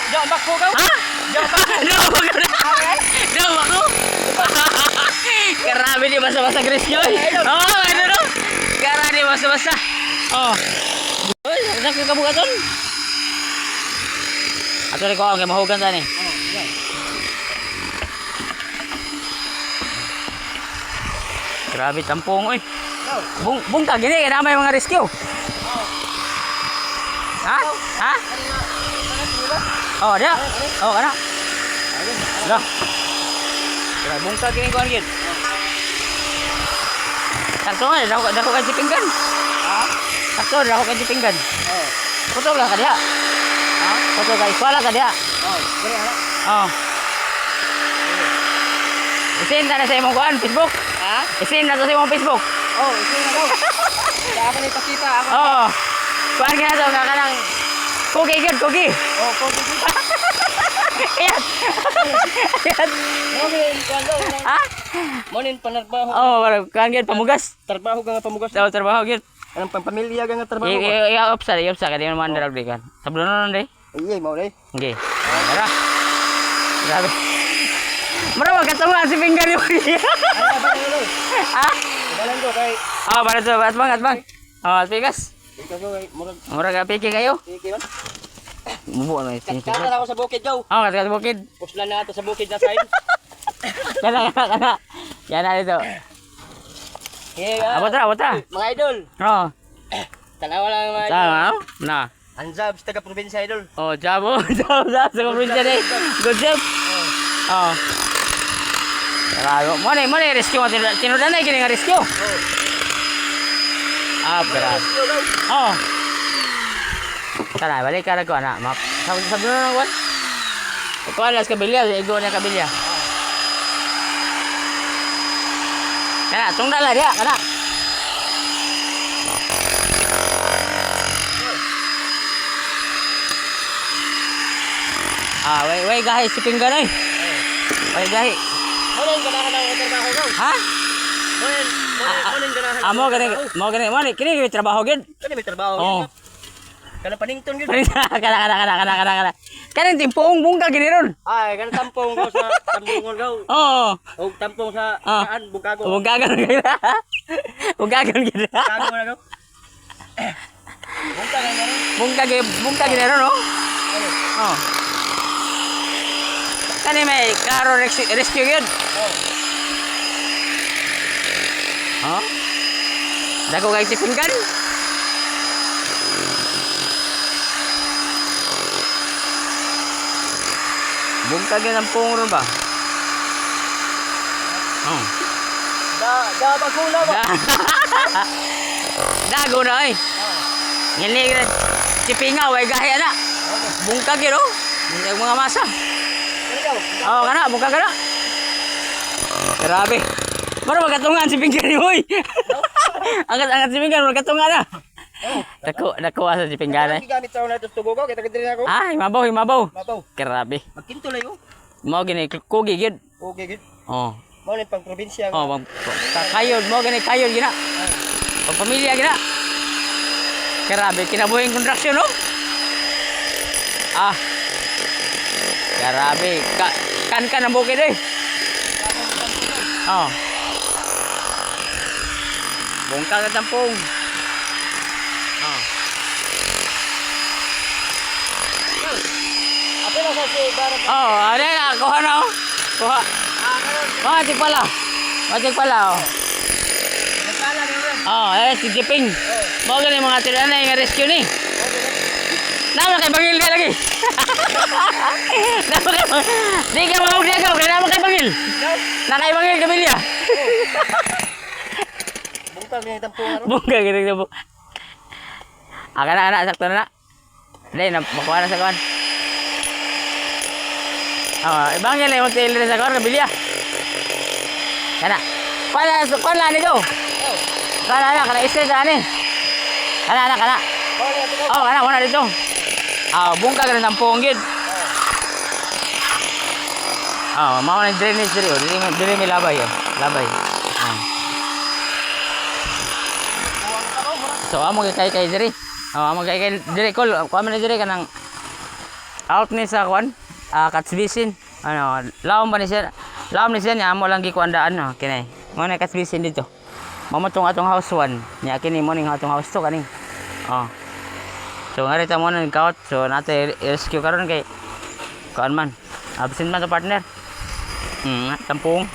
Jambak ko ka? Ha? Jambak ko. Jambak ko? Grabe di basa-basa Grace Joy. Oh, ano no? Grabe di basa-basa. Oh. Uy, sakit ka bukaton. Ato rin ko ang mahugan tani. Grabe tampong oy. Bung ka gini kaya may mga rescue. Ha? Ha? Oh, dia. Oh, kana. Dah. Grabe bung ka gini ko angin. Sakto nga, dako ka jipinggan. Ha? Sakto, dako ka jipinggan. Oh. Foto lah ka dia. Ha? Foto ka iswala ka dia. Oh, beri ala. Oh. Isin na sa imong kuan Facebook. Ha? Isin na sa imong Facebook. Oh, isin na daw. Kaya ako nipakita ako. Oh. Kuan ka na daw ka kanang cookie good, cookie. Oh, cookie good. Ayan. Ayan. Monin kuan daw. Ha? Monin panarbaho. Oh, kuan good pamugas. Trabaho ka nga pamugas. Daw trabaho good. Anong pamilya ka nga trabaho? I-opsa ka di man darag di kan. Sablonon dai. Iya, mau deh. Okay. Tara. Grabe. Mara magkatungan si finger yo. Ha? Balan ko kay. Oh, para to, bang. Oh, pikas. Ikaw kay Mura ka piki kayo. Sige man. Mubo na itin. Kata ako sa bukid daw. Oh, kata bukid. Puslan na ato sa bukid na side. Kana. Yan na dito. Abot ra. Mga idol. Oh. Tanawa lang mga idol. Tama. Na. Anzab sa taga probinsya idol. Oh, jabo. Sa probinsya ni. Good job. Oh. Grabe. Mo ni rescue mo tinudan na gini nga rescue. Ah, grabe. Oh. Tara, balik ka na ko na. Sabi na lang, ito alas kabilya, igo na kabilya. Kana, tunggal lah dia, kana. Ah, way gahi si pinggan ay. Way gahi. Monin ganahan ang trabaho ko. Ha? Monin ganahan. Mo gani, kini trabaho gid. Kani may trabaho. Oh. Kana panington gid. Kana. Kanin timpong bungka gini ron. Ay, kana tampong ko sa tambungon gaw. Oo. O tampong sa saan bukago. Bugagan gid. Bugagan gid. Bukago na gaw. Bungka gini ron, no? Oh. Kani may karo rescue gid. Oh. Dako kay tipinggan. Bungka gid ang pungron ba? Oh. Da baguna ba? Dago na ay. Yan ni tipinga way gahi ana. Bungka gid oh. Yung mga masa. Oh, kana bungka kana. Grabe. Mara magkatungan si Pinker hoy. Angat si Pinker magkatungan na. Dako asa si Pinker ay. Gamit sa una to tubugo kita kadiri ako. Ay, mabaw. Mabaw. Grabe. Magkinto layo. Mo gini kugi gid. Okay gid. Oh. Monin pang probinsya. Oh, kayod mo gini kayod gina. Pamilya gina. Grabe kinabuhing construction no. Ah. Grabe. Kan ang bukid eh. Oh. Bungka ka tampong. Oh. Apa na sa si Barat? Oh, ada na kuha na oh. Kuha. Matik pala oh. Nasala ni ron. Oh, si Jiping. Mo gani mga tirana nga rescue ni. Nama kay bangil ka lagi. Di ka mau dia kau, kenapa kay bangil? Na kay bangil kabilya. Bungka ni tampong ron. Bungka gini bu. Anak sakto na. Dai na makuha na sa kuan. Oh, bangil ay hotel sa kuan kabilya. Kana. Kuan la ni go. Kana istre sa ni. Kana. Oh, kana dito. Ah, bungka ka ng ponggid. Ah, mau na drainage diri, diri mi labay oh. Labay. Ah. So amo kay diri. Oh, amo kay diri kol, ko man diri kanang out ni sa kwan, katsbisin. Ano, laom ba ni siya? Laom ni siya niya amo lang gikuandaan no, kinay. Mo na katsbisin dito. Mamo tong atong house 1. Nya kini mo ning atong house 2 kaning. Oh. So ngari ta mo na kaut. So nate rescue karon kay kuan man. Absent man to partner. Tampung.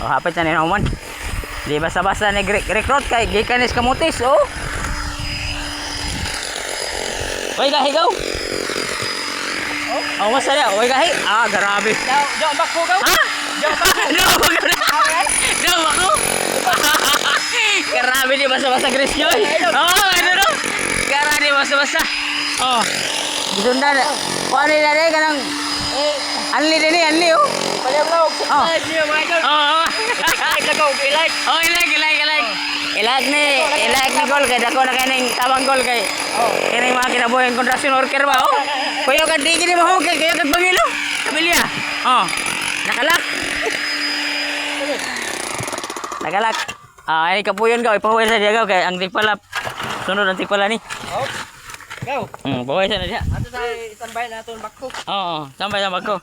Oh, hapit na ni naman. Di basta-basta ni recruit kay gikan is kamutis, oh. Oy, gahi gaw. Oh, masaya. Oy, gahi. Grabe. Diyan, bako gaw. Ha? No, ako. Grabe di basta-basta rescue. Oh, ano no? Grabe di basta-basta. Oh. Gisundan. Kuan ni dere kanang anli din ni, anli oh. Paliam na, subscribe niyo mga idol. Oh. Like na go, like. Oh, ilag. Ilag ni gol kay dako na kaning tawang gol kay. Kini mga kinabuhi construction worker ba oh. Kuya ka di kini mo kay kaya kagbangilo. Kabilya. Oh. Nakalak. Ini kapuyon ka ipahuwi sa diya kay ang tigpala. Sunod ang tigpala ni. Oh. Go. Bawa sa na diya. Ato tayo standby na aton bako. Oo, tambay sa bako.